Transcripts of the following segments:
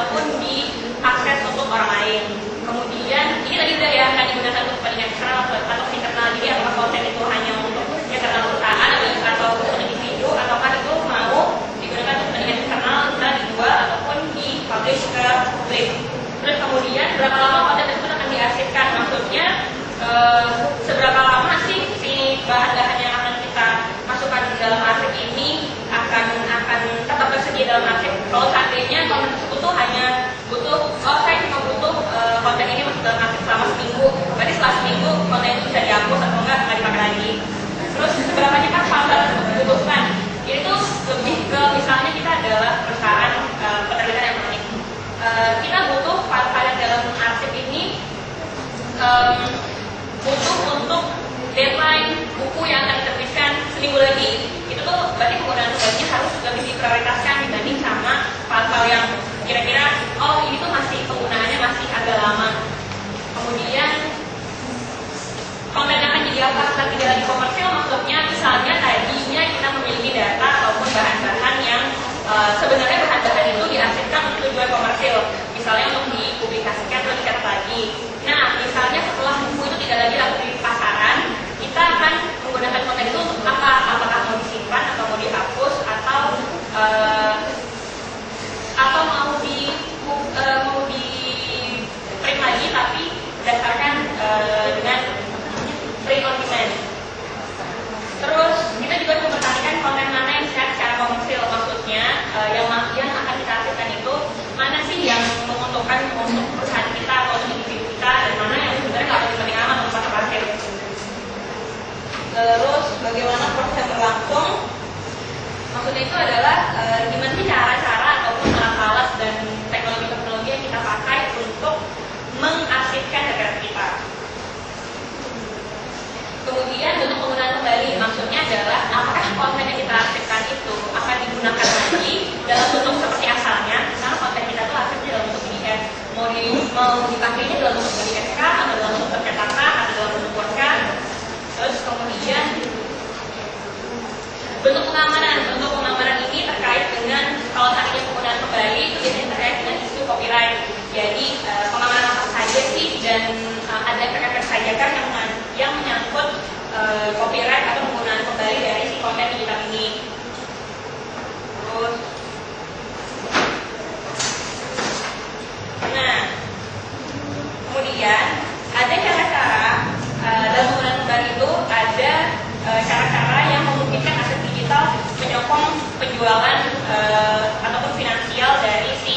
ataupun diakses untuk orang lain. Kemudian ini tadi udah ya, akan digunakan untuk kepentingan eksternal atau internal. Jadi apakah konten itu hanya untuk internal perusahaan atau untuk individu, ataukah itu mau digunakan untuk kepentingan eksternal, misalnya dijual ataupun dipublish ke publik. Terus kemudian berapa lama konten tersebut akan diarsipkan, maksudnya seberapa lama sih si bahan-bahan yang akan kita masukkan di dalam arsip ini akan tetap tersedia dalam arsip. Kalau seandainya konten tersebut tuh hanya butuh, saya cuma butuh konten ini masuk dalam arsip selama seminggu, berarti setelah seminggu konten itu bisa dihapus atau nggak dipakai lagi. Terus seberapa cepat file tersebut dibutuhkan? Ini tuh lebih ke misalnya kita adalah perusahaan penerbitan elektronik, kita butuh file-file dalam arsip ini butuh untuk deadline buku yang akan diterbitkan seminggu lagi. Itu tuh berarti penggunaan tugasnya harus lebih diprioritaskan dibanding sama file-file yang kira-kira ini tuh masih penggunaannya masih agak lama. Kemudian konten yang akan jadi apa saat tidak lagi komersil, maksudnya misalnya tadinya kita memiliki data ataupun bahan-bahan yang sebenarnya bahan-bahan itu diarsipkan untuk tujuan komersil, misalnya untuk dipublikasikan atau dicetak lagi. Nah, misalnya setelah buku itu tidak lagi laku di pasaran, kita akan menggunakan konten itu untuk apa? Apakah mau disimpan atau mau dihapus atau mau di print lagi tapi berdasarkan dengan print on demand. Terus kita juga memperhatikan konten mana yang secara komersil, maksudnya yang akan kita arsipkan itu mana sih yang menguntungkan untuk perusahaan kita atau untuk individu kita, dan mana yang sebenarnya nggak penting amat untuk masuk arsip. Terus bagaimana proses yang berlangsung? Maksudnya itu adalah gimana sih cara-cara ataupun alat-alat dan teknologi-teknologi yang kita pakai untuk mengarsipkan data kita. Kemudian bentuk penggunaan kembali, maksudnya adalah apakah konten yang kita arsipkan itu akan digunakan lagi dalam bentuk seperti asalnya. Misalnya konten kita tuh arsipnya dalam bentuk PDF, mau dipakainya dalam bentuk PDF atau dalam bentuk percetakan atau dalam bentuk Word. Terus kemudian bentuk pengamanan ini terkait dengan, kalau tadinya penggunaan kembali itu biasanya terkait dengan isu copyright. Jadi pengamanan apa saja sih, dan ada efek-efek saja kan yang menyangkut copyright atau penggunaan kembali dari si konten digital ini. Terus kemudian ada cara-cara dalam penggunaan kembali itu ada cara-cara yang memungkinkan aset digital menyokong penjualan ataupun finansial dari si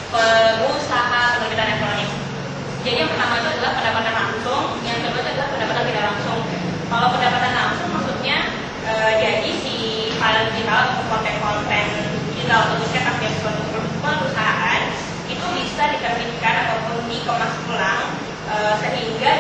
pengusaha penerbitan elektronik. Jadi yang pertama itu adalah pendapatan langsung, yang kedua itu adalah pendapatan tidak langsung. Kalau pendapatan langsung maksudnya jadi si file digital atau konten-konten digital atau cetak dari suatu perusahaan itu bisa diterbitkan ataupun dikemas ulang sehingga